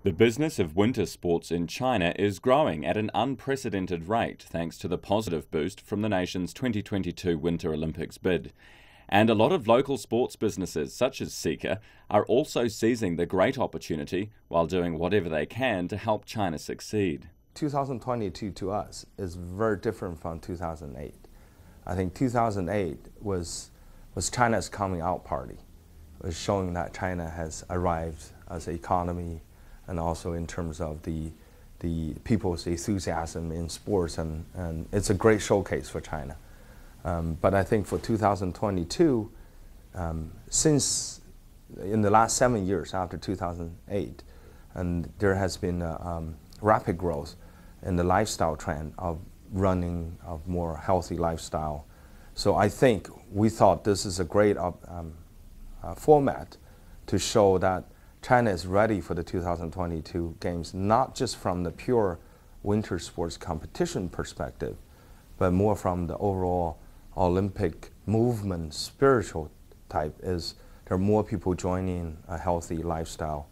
The business of winter sports in China is growing at an unprecedented rate thanks to the positive boost from the nation's 2022 Winter Olympics bid. And a lot of local sports businesses, such as Sika, are also seizing the great opportunity while doing whatever they can to help China succeed. 2022 to us is very different from 2008. I think 2008 was China's coming out party. It was showing that China has arrived as an economy, and also in terms of the people's enthusiasm in sports, and it's a great showcase for China. But I think for 2022, since in the last 7 years after 2008, and there has been rapid growth in the lifestyle trend of running, of more healthy lifestyle. So I think we thought this is a great format to show that China is ready for the 2022 Games, not just from the pure winter sports competition perspective, but more from the overall Olympic movement, spiritual type, is there are more people joining a healthy lifestyle.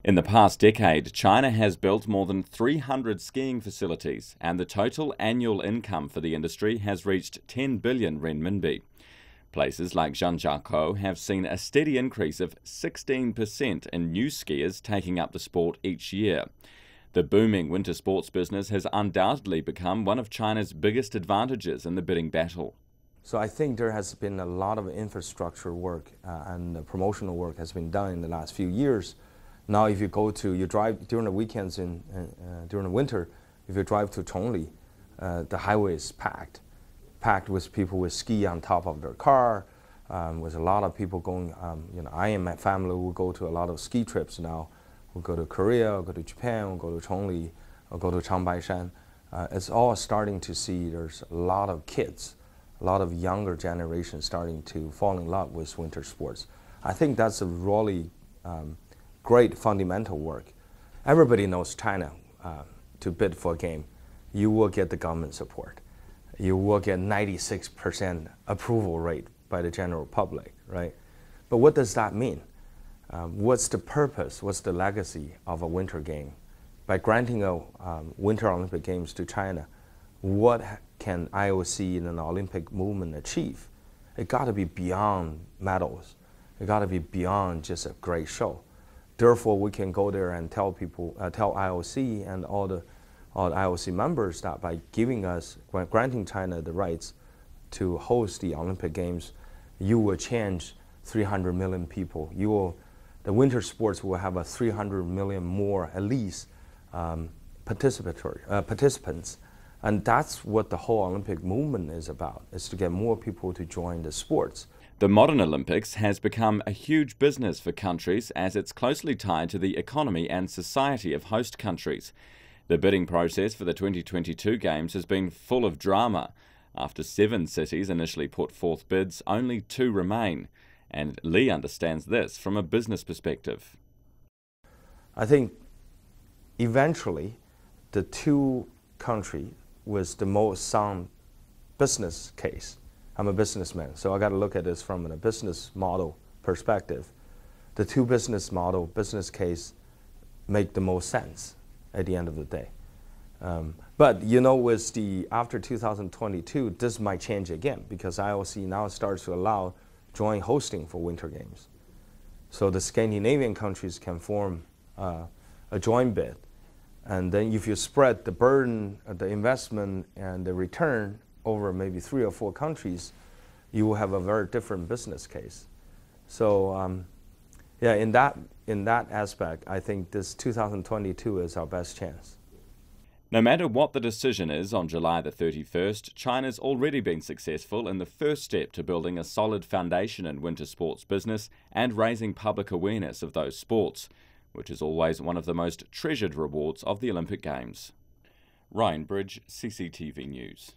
In the past decade, China has built more than 300 skiing facilities, and the total annual income for the industry has reached 10 billion renminbi. Places like Zhangjiakou have seen a steady increase of 16% in new skiers taking up the sport each year. The booming winter sports business has undoubtedly become one of China's biggest advantages in the bidding battle. So I think there has been a lot of infrastructure work and promotional work has been done in the last few years. Now if you drive during the weekends during the winter, if you drive to Chongli, the highway is packed with people with ski on top of their car, with a lot of people going, I and my family will go to a lot of ski trips now. We'll go to Korea, we'll go to Japan, we'll go to Chongli, we'll go to Chiangbai-shan. It's all starting to see there's a lot of kids, a lot of younger generations starting to fall in love with winter sports. I think that's a really great fundamental work. Everybody knows China, to bid for a game, you will get the government support. You will get 96% approval rate by the general public, right? But what does that mean? What's the purpose, what's the legacy of a winter game? By granting a Winter Olympic Games to China, what can IOC and an Olympic movement achieve? It got to be beyond medals. It got to be beyond just a great show. Therefore, we can go there and tell people, tell IOC and all the IOC members that by granting China the rights to host the Olympic Games, you will change 300 million people. The winter sports will have 300 million more, at least, participants. And that's what the whole Olympic movement is about, is to get more people to join the sports. The modern Olympics has become a huge business for countries as it's closely tied to the economy and society of host countries. The bidding process for the 2022 Games has been full of drama. After 7 cities initially put forth bids, only 2 remain. And Li understands this from a business perspective. I think eventually the 2 countries with the most sound business case. I'm a businessman, so I got to look at this from a business model perspective. The 2 business case make the most sense at the end of the day. But with after 2022, this might change again because IOC now starts to allow joint hosting for Winter Games. So the Scandinavian countries can form a joint bid. And then if you spread the burden, the investment, and the return over maybe 3 or 4 countries, you will have a very different business case. So yeah, in that aspect, I think this 2022 is our best chance. No matter what the decision is on July the 31st, China's already been successful in the first step to building a solid foundation in winter sports business and raising public awareness of those sports, which is always one of the most treasured rewards of the Olympic Games. Ryan Bridge, CCTV News.